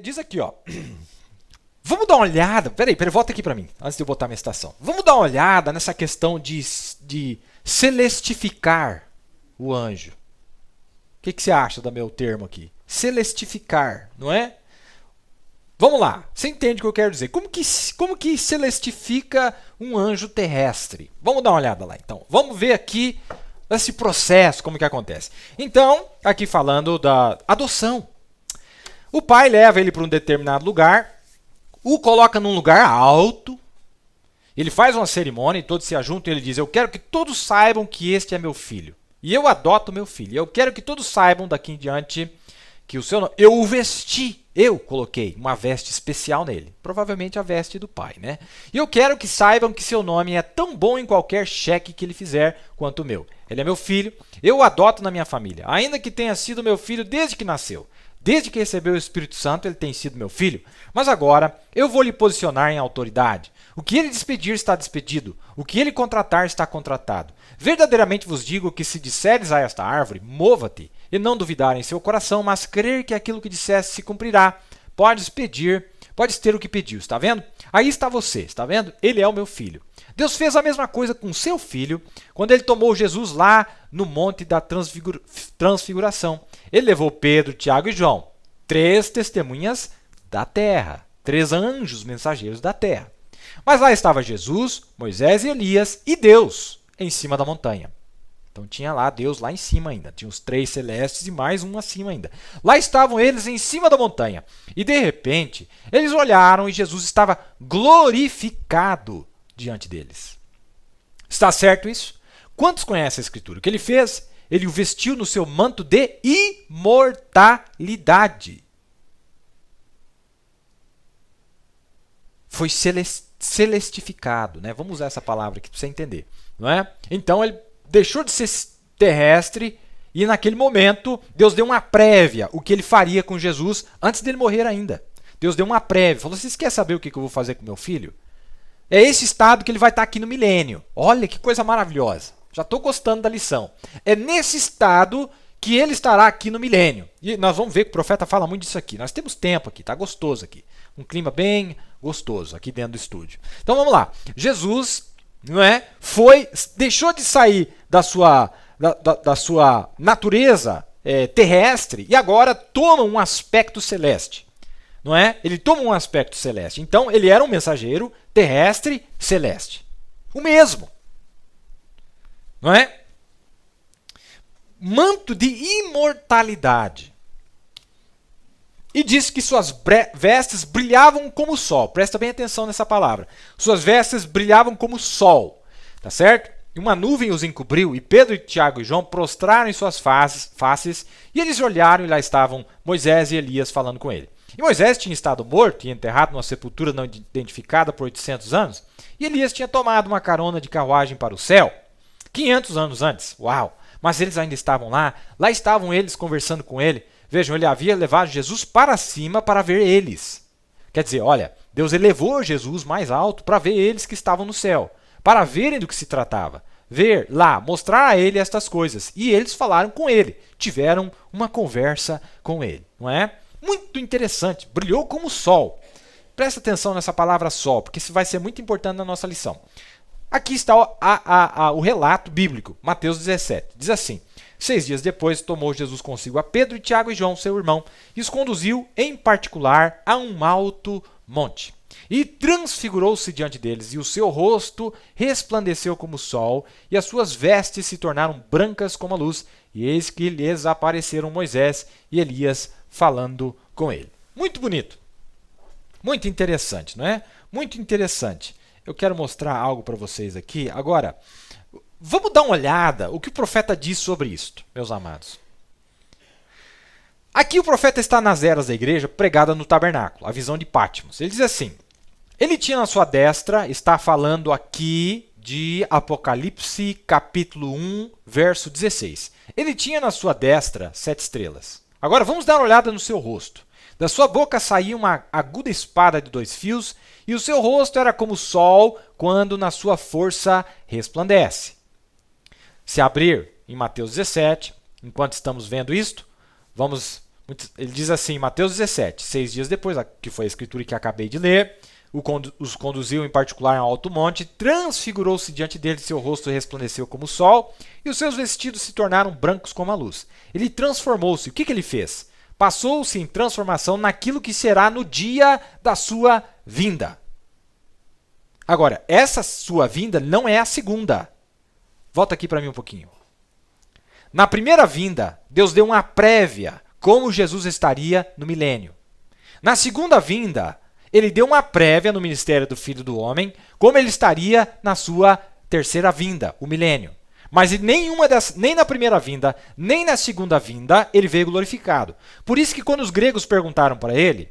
Diz aqui, ó. Vamos dar uma olhada. Peraí, volta aqui para mim, antes de eu botar minha citação. Vamos dar uma olhada nessa questão de celestificar o anjo. O que você acha do meu termo aqui? Celestificar, não é? Vamos lá, você entende o que eu quero dizer. Como que celestifica um anjo terrestre? Vamos dar uma olhada lá, então. Vamos ver aqui esse processo, como que acontece. Então, aqui falando da adoção. O pai leva ele para um determinado lugar, o coloca num lugar alto, ele faz uma cerimônia e todos se ajuntam e ele diz: eu quero que todos saibam que este é meu filho. E eu adoto meu filho. Eu quero que todos saibam daqui em diante que o seu nome... Eu o vesti, eu coloquei uma veste especial nele. Provavelmente a veste do pai, né? E eu quero que saibam que seu nome é tão bom em qualquer cheque que ele fizer quanto o meu. Ele é meu filho, eu o adoto na minha família, ainda que tenha sido meu filho desde que nasceu. Desde que recebeu o Espírito Santo, ele tem sido meu filho. Mas agora eu vou lhe posicionar em autoridade. O que ele despedir está despedido. O que ele contratar está contratado. Verdadeiramente vos digo que se disseres a esta árvore, mova-te, e não duvidar em seu coração, mas crer que aquilo que disseste se cumprirá, podes ter o que pediu. Está vendo? Aí está você, está vendo? Ele é o meu filho. Deus fez a mesma coisa com seu filho quando ele tomou Jesus lá no monte da transfiguração. Ele levou Pedro, Tiago e João, 3 testemunhas da terra, 3 anjos mensageiros da terra. Mas lá estava Jesus, Moisés e Elias e Deus em cima da montanha. Então tinha lá Deus lá em cima ainda, tinha os 3 celestes e mais um acima ainda. Lá estavam eles em cima da montanha. E de repente, eles olharam e Jesus estava glorificado diante deles. Está certo isso? Quantos conhecem a Escritura? O que ele fez? Ele o vestiu no seu manto de imortalidade. Foi celestificado, né? Vamos usar essa palavra aqui para você entender, não é? Então ele deixou de ser terrestre e naquele momento Deus deu uma prévia o que ele faria com Jesus antes dele morrer ainda. Deus deu uma prévia, falou: vocês querem saber o que eu vou fazer com meu filho? É esse estado que ele vai estar aqui no milênio. Olha que coisa maravilhosa. Já estou gostando da lição. É nesse estado que ele estará aqui no milênio. E nós vamos ver que o profeta fala muito disso aqui. Nós temos tempo aqui, está gostoso aqui. Um clima bem gostoso aqui dentro do estúdio. Então vamos lá. Jesus, não é, deixou de sair da sua natureza terrestre e agora toma um aspecto celeste. Não é? Ele toma um aspecto celeste. Então, ele era um mensageiro terrestre celeste. O mesmo. Não é? Manto de imortalidade. E disse que suas vestes brilhavam como o sol. Presta bem atenção nessa palavra. Suas vestes brilhavam como o sol. Tá certo? E uma nuvem os encobriu, e Pedro, Tiago e João prostraram em suas faces, e eles olharam e lá estavam Moisés e Elias falando com ele. E Moisés tinha estado morto e enterrado numa sepultura não identificada por 800 anos, e Elias tinha tomado uma carona de carruagem para o céu, 500 anos antes. Uau! Mas eles ainda estavam lá estavam eles conversando com ele. Vejam, ele havia levado Jesus para cima para ver eles. Quer dizer, olha, Deus elevou Jesus mais alto para ver eles que estavam no céu, para verem do que se tratava. Ver lá, mostrar a ele estas coisas. E eles falaram com ele, tiveram uma conversa com ele, não é? Muito interessante, brilhou como o sol. Presta atenção nessa palavra sol, porque isso vai ser muito importante na nossa lição. Aqui está o relato bíblico, Mateus 17. Diz assim: 6 dias depois, tomou Jesus consigo a Pedro, Tiago e João, seu irmão, e os conduziu, em particular, a um alto monte. E transfigurou-se diante deles, e o seu rosto resplandeceu como o sol, e as suas vestes se tornaram brancas como a luz, e eis que lhes apareceram Moisés e Elias falando com ele. Muito bonito. Muito interessante, não é? Muito interessante. Eu quero mostrar algo para vocês aqui. Agora, vamos dar uma olhada o que o profeta diz sobre isto, meus amados. Aqui o profeta está nas eras da igreja pregada no tabernáculo, a visão de Patmos. Ele diz assim: ele tinha na sua destra, está falando aqui de Apocalipse capítulo 1, verso 16. Ele tinha na sua destra 7 estrelas. Agora vamos dar uma olhada no seu rosto. Da sua boca saía uma aguda espada de 2 fios, e o seu rosto era como o sol quando na sua força resplandece. Se abrir em Mateus 17, enquanto estamos vendo isto, vamos Ele diz assim, Mateus 17, 6 dias depois, que foi a escritura que acabei de ler, os conduziu em particular ao alto monte, transfigurou-se diante dele, seu rosto resplandeceu como o sol, e os seus vestidos se tornaram brancos como a luz. Ele transformou-se. O que ele fez? Passou-se em transformação naquilo que será no dia da sua vinda. Agora, essa sua vinda não é a segunda. Volta aqui para mim um pouquinho. Na primeira vinda, Deus deu uma prévia, como Jesus estaria no milênio. Na segunda vinda, ele deu uma prévia no ministério do Filho do Homem, como ele estaria na sua terceira vinda, o milênio. Mas nem na primeira vinda, nem na segunda vinda, ele veio glorificado. Por isso que quando os gregos perguntaram para ele,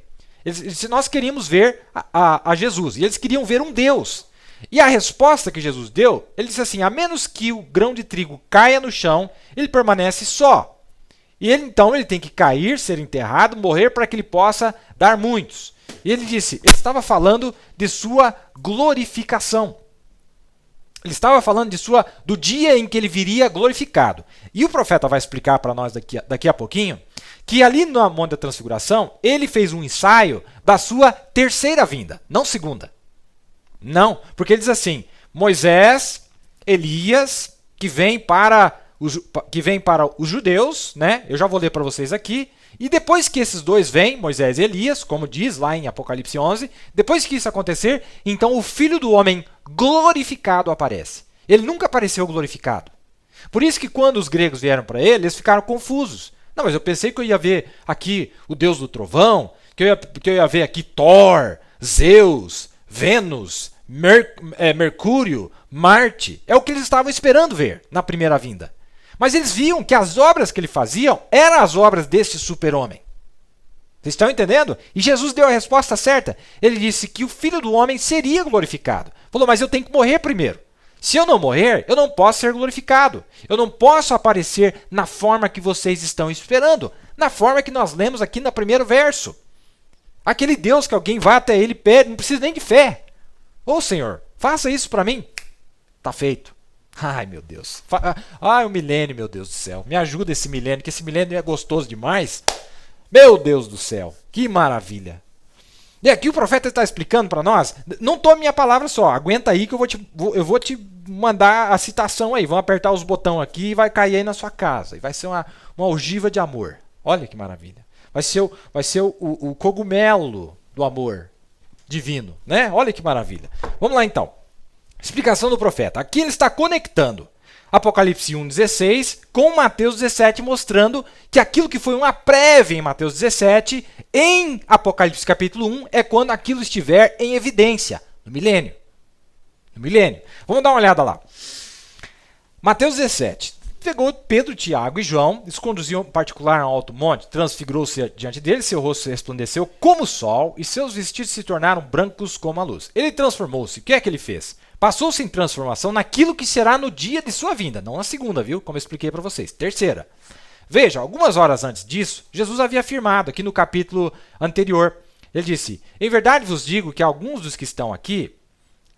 nós queríamos ver a Jesus, e eles queriam ver um Deus. E a resposta que Jesus deu, ele disse assim, a menos que o grão de trigo caia no chão, ele permanece só. E então ele tem que cair, ser enterrado, morrer para que ele possa dar muitos. E ele disse, ele estava falando de sua glorificação. Ele estava falando do dia em que ele viria glorificado. E o profeta vai explicar para nós daqui a pouquinho que ali no Monte da Transfiguração, ele fez um ensaio da sua terceira vinda, não segunda. Não, porque ele diz assim, Moisés, Elias, que vem para os judeus, né? Eu já vou ler para vocês aqui. E depois que esses dois vêm, Moisés e Elias, como diz lá em Apocalipse 11, depois que isso acontecer, então o Filho do Homem glorificado aparece. Ele nunca apareceu glorificado. Por isso que quando os gregos vieram para ele, eles ficaram confusos. Não, mas eu pensei que eu ia ver aqui o Deus do trovão, que eu ia ver aqui Thor, Zeus, Vênus, Mercúrio, Marte. É o que eles estavam esperando ver na primeira vinda. Mas eles viam que as obras que ele fazia eram as obras deste super-homem. Vocês estão entendendo? E Jesus deu a resposta certa. Ele disse que o Filho do Homem seria glorificado. Falou, mas eu tenho que morrer primeiro. Se eu não morrer, eu não posso ser glorificado. Eu não posso aparecer na forma que vocês estão esperando. Na forma que nós lemos aqui no primeiro verso. Aquele Deus que alguém vai até ele e pede, não precisa nem de fé. Ô Senhor, faça isso para mim. Tá feito. Ai, meu Deus. Ai, o milênio, meu Deus do céu. Me ajuda esse milênio, que esse milênio é gostoso demais. Meu Deus do céu. Que maravilha. E aqui o profeta está explicando para nós. Não tome minha palavra só. Aguenta aí que eu vou te mandar a citação aí. Vamos apertar os botões aqui e vai cair aí na sua casa. E vai ser uma ogiva de amor. Olha que maravilha. Vai ser o cogumelo do amor divino, né? Olha que maravilha. Vamos lá então. Explicação do profeta. Aqui ele está conectando Apocalipse 1:16 com Mateus 17, mostrando que aquilo que foi uma prévia em Mateus 17, em Apocalipse capítulo 1, é quando aquilo estiver em evidência, no milênio. No milênio. Vamos dar uma olhada lá. Mateus 17. Pegou Pedro, Tiago e João, eles conduziam em particular ao alto monte, transfigurou-se diante dele, seu rosto resplandeceu como o sol, e seus vestidos se tornaram brancos como a luz. Ele transformou-se. O que é que ele fez? Passou-se em transformação naquilo que será no dia de sua vinda, não na segunda, viu? Como eu expliquei para vocês. Terceira. Veja, algumas horas antes disso, Jesus havia afirmado aqui no capítulo anterior, ele disse, em verdade vos digo que alguns dos que estão aqui,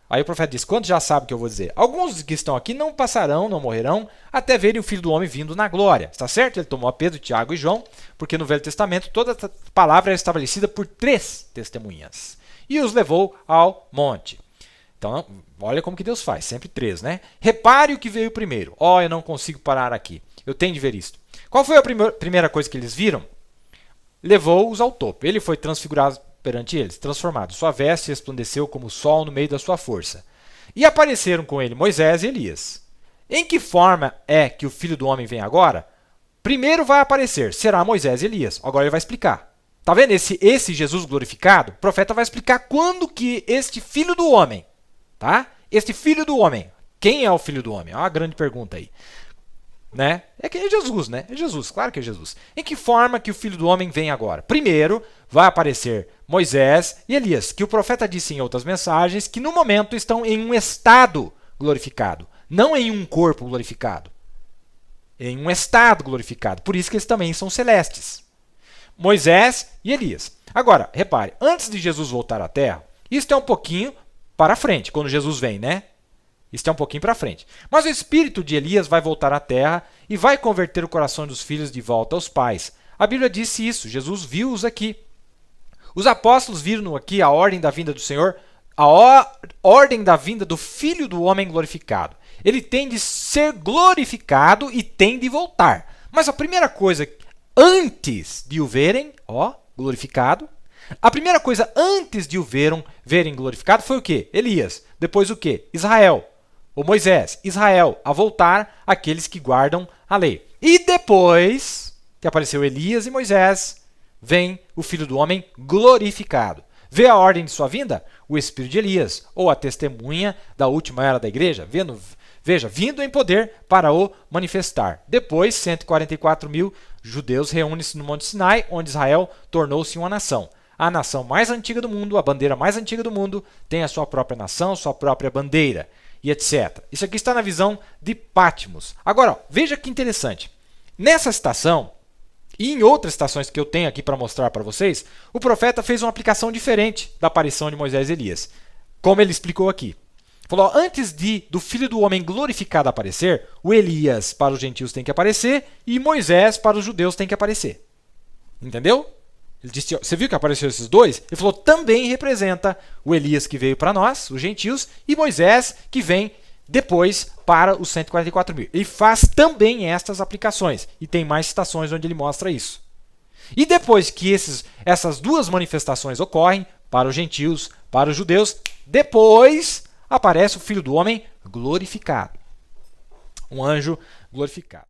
aí o profeta disse, quantos já sabem o que eu vou dizer? Alguns dos que estão aqui não passarão, não morrerão, até verem o Filho do Homem vindo na glória. Está certo? Ele tomou a Pedro, Tiago e João, porque no Velho Testamento toda a palavra era estabelecida por 3 testemunhas. E os levou ao monte. Então, olha como que Deus faz, sempre 3, né? Repare o que veio primeiro. Eu não consigo parar aqui. Eu tenho de ver isto. Qual foi a primeira coisa que eles viram? Levou-os ao topo. Ele foi transfigurado perante eles, transformado. Sua veste resplandeceu como o sol no meio da sua força. E apareceram com ele Moisés e Elias. Em que forma é que o Filho do Homem vem agora? Primeiro vai aparecer, será Moisés e Elias. Agora ele vai explicar. Tá vendo esse Jesus glorificado? O profeta vai explicar quando que este Filho do Homem, tá? Este Filho do Homem. Quem é o Filho do Homem? É uma grande pergunta aí. Né? É quem é Jesus, né? É Jesus, claro que é Jesus. Em que forma que o Filho do Homem vem agora? Primeiro, vai aparecer Moisés e Elias, que o profeta disse em outras mensagens que no momento estão em um estado glorificado, não em um corpo glorificado. Em um estado glorificado. Por isso que eles também são celestes. Moisés e Elias. Agora, repare, antes de Jesus voltar à Terra, isso é um pouquinho para frente, quando Jesus vem, né? Isso é um pouquinho para frente. Mas o espírito de Elias vai voltar à terra e vai converter o coração dos filhos de volta aos pais, A Bíblia disse isso, Jesus viu-os aqui. Os apóstolos viram aqui a ordem da vinda do Senhor, ordem da vinda do Filho do Homem glorificado. Ele tem de ser glorificado e tem de voltar. Mas a primeira coisa, antes de o verem, glorificado, a primeira coisa antes de o verem glorificado foi o quê? Elias. Depois o quê? Israel. Ou Moisés. Israel. A voltar aqueles que guardam a lei. E depois que apareceu Elias e Moisés, vem o Filho do Homem glorificado. Vê a ordem de sua vinda? O espírito de Elias, ou a testemunha da última era da igreja, veja, vindo em poder para o manifestar. Depois, 144 mil judeus reúnem-se no Monte Sinai, onde Israel tornou-se uma nação. A nação mais antiga do mundo, a bandeira mais antiga do mundo, tem a sua própria nação, sua própria bandeira, e etc. Isso aqui está na visão de Patmos. Agora, veja que interessante. Nessa estação, e em outras estações que eu tenho aqui para mostrar para vocês, o profeta fez uma aplicação diferente da aparição de Moisés e Elias. Como ele explicou aqui. Falou, antes do Filho do Homem glorificado aparecer, o Elias para os gentios tem que aparecer e Moisés para os judeus tem que aparecer. Entendeu? Ele disse, você viu que apareceu esses dois? Ele falou, também representa o Elias que veio para nós, os gentios, e Moisés que vem depois para os 144 mil. Ele faz também estas aplicações. E tem mais citações onde ele mostra isso. E depois que essas duas manifestações ocorrem, para os gentios, para os judeus, depois aparece o Filho do Homem glorificado. Um anjo glorificado.